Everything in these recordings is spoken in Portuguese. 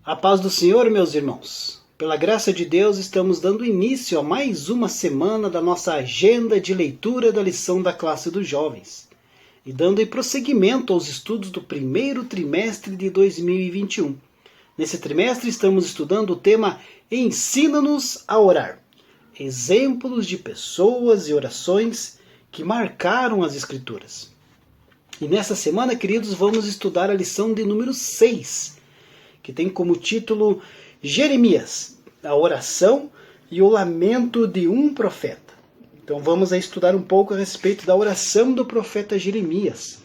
A paz do Senhor, meus irmãos. Pela graça de Deus, estamos dando início a mais uma semana da nossa agenda de leitura da lição da classe dos jovens e dando prosseguimento aos estudos do primeiro trimestre de 2021. Nesse trimestre, estamos estudando o tema Ensina-nos a orar. Exemplos de pessoas e orações que marcaram as Escrituras. E nessa semana, queridos, vamos estudar a lição de número 6, que tem como título Jeremias, a oração e o lamento de um profeta. Então vamos estudar um pouco a respeito da oração do profeta Jeremias.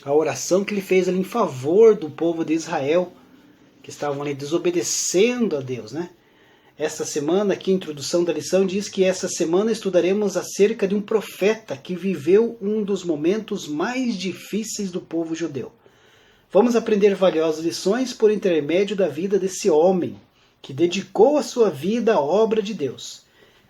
A oração que ele fez ali em favor do povo de Israel, que estavam ali desobedecendo a Deus, né? Esta semana, aqui a introdução da lição diz que essa semana estudaremos acerca de um profeta que viveu um dos momentos mais difíceis do povo judeu. Vamos aprender valiosas lições por intermédio da vida desse homem, que dedicou a sua vida à obra de Deus.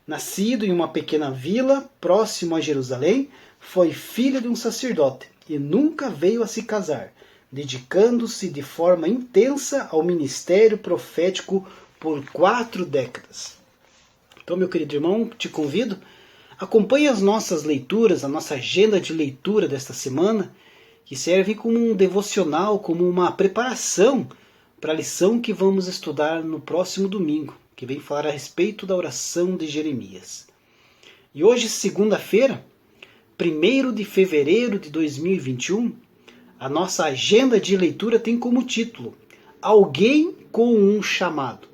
Nascido em uma pequena vila, próximo a Jerusalém, foi filho de um sacerdote e nunca veio a se casar, dedicando-se de forma intensa ao ministério profético por 4 décadas. Então, meu querido irmão, te convido, acompanhe as nossas leituras, a nossa agenda de leitura desta semana, que serve como um devocional, como uma preparação para a lição que vamos estudar no próximo domingo, que vem falar a respeito da oração de Jeremias. E hoje, segunda-feira, 1º de fevereiro de 2021, a nossa agenda de leitura tem como título Alguém com um chamado.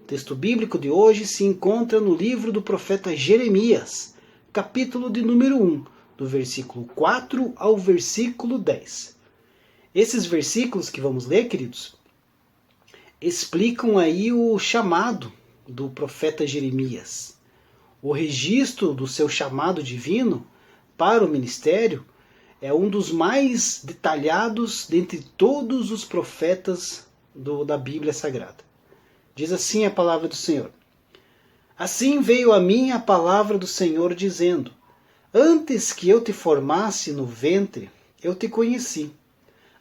O texto bíblico de hoje se encontra no livro do profeta Jeremias, capítulo de número 1, do versículo 4 ao versículo 10. Esses versículos que vamos ler, queridos, explicam aí o chamado do profeta Jeremias. O registro do seu chamado divino para o ministério é um dos mais detalhados dentre todos os profetas da Bíblia Sagrada. Diz assim a palavra do Senhor. Assim veio a mim a palavra do Senhor dizendo: Antes que eu te formasse no ventre, eu te conheci.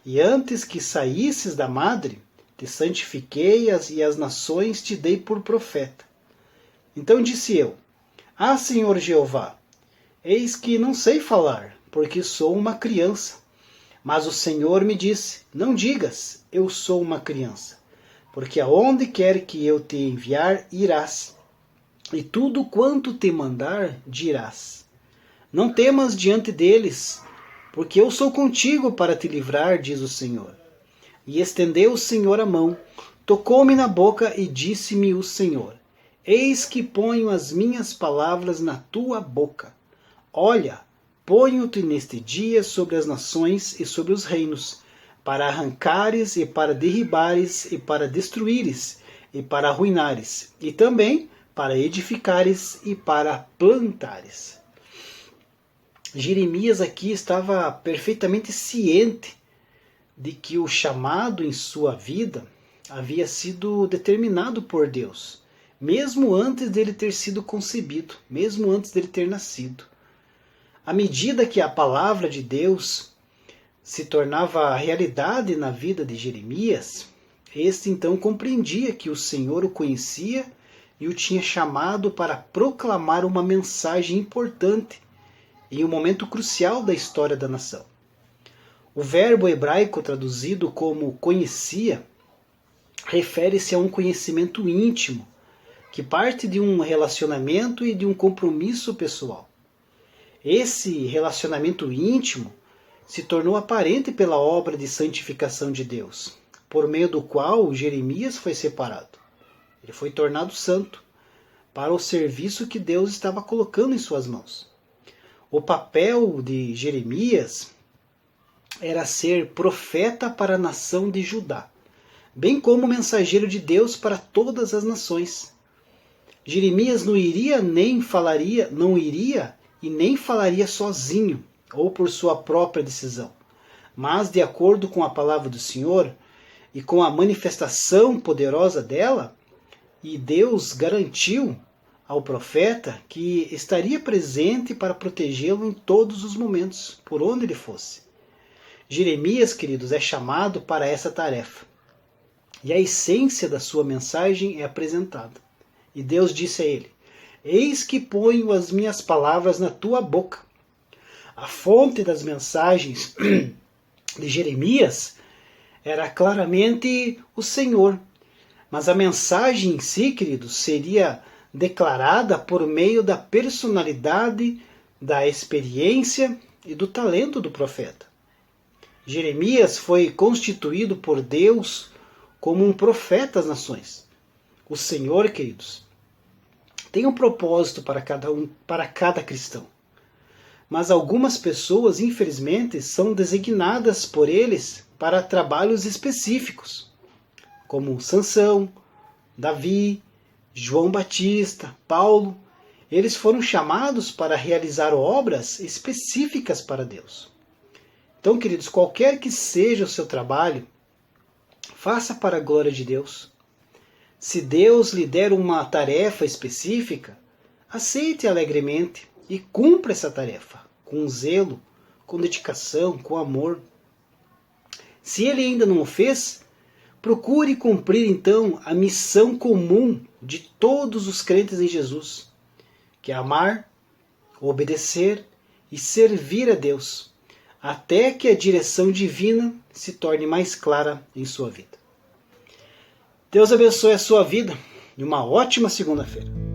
E antes que saísses da madre, te santifiquei e as nações te dei por profeta. Então disse eu: Ah, Senhor Jeová, eis que não sei falar, porque sou uma criança. Mas o Senhor me disse: Não digas, eu sou uma criança, porque aonde quer que eu te enviar, irás, e tudo quanto te mandar, dirás. Não temas diante deles, porque eu sou contigo para te livrar, diz o Senhor. E estendeu o Senhor a mão, tocou-me na boca e disse-me o Senhor: Eis que ponho as minhas palavras na tua boca. Olha, ponho-te neste dia sobre as nações e sobre os reinos, para arrancares e para derribares e para destruíres e para arruinares, e também para edificares e para plantares. Jeremias aqui estava perfeitamente ciente de que o chamado em sua vida havia sido determinado por Deus, mesmo antes dele ter sido concebido, mesmo antes dele ter nascido. À medida que a palavra de Deus se tornava realidade na vida de Jeremias, este então compreendia que o Senhor o conhecia e o tinha chamado para proclamar uma mensagem importante em um momento crucial da história da nação. O verbo hebraico traduzido como conhecia refere-se a um conhecimento íntimo, que parte de um relacionamento e de um compromisso pessoal. Esse relacionamento íntimo se tornou aparente pela obra de santificação de Deus, por meio do qual Jeremias foi separado. Ele foi tornado santo para o serviço que Deus estava colocando em suas mãos. O papel de Jeremias era ser profeta para a nação de Judá, bem como mensageiro de Deus para todas as nações. Jeremias não iria e nem falaria sozinho ou por sua própria decisão, mas de acordo com a palavra do Senhor e com a manifestação poderosa dela, e Deus garantiu ao profeta que estaria presente para protegê-lo em todos os momentos, por onde ele fosse. Jeremias, queridos, é chamado para essa tarefa. e a essência da sua mensagem é apresentada. E Deus disse a ele: Eis que ponho as minhas palavras na tua boca. A fonte das mensagens de Jeremias era claramente o Senhor. Mas a mensagem em si, queridos, seria declarada por meio da personalidade, da experiência e do talento do profeta. Jeremias foi constituído por Deus como um profeta às nações. O Senhor, queridos, tem um propósito para cada cristão. Mas algumas pessoas, infelizmente, são designadas por eles para trabalhos específicos, como Sansão, Davi, João Batista, Paulo. Eles foram chamados para realizar obras específicas para Deus. Então, queridos, qualquer que seja o seu trabalho, faça para a glória de Deus. Se Deus lhe der uma tarefa específica, aceite alegremente e cumpra essa tarefa com zelo, com dedicação, com amor. Se ele ainda não o fez, procure cumprir então a missão comum de todos os crentes em Jesus, que é amar, obedecer e servir a Deus, até que a direção divina se torne mais clara em sua vida. Deus abençoe a sua vida e uma ótima segunda-feira.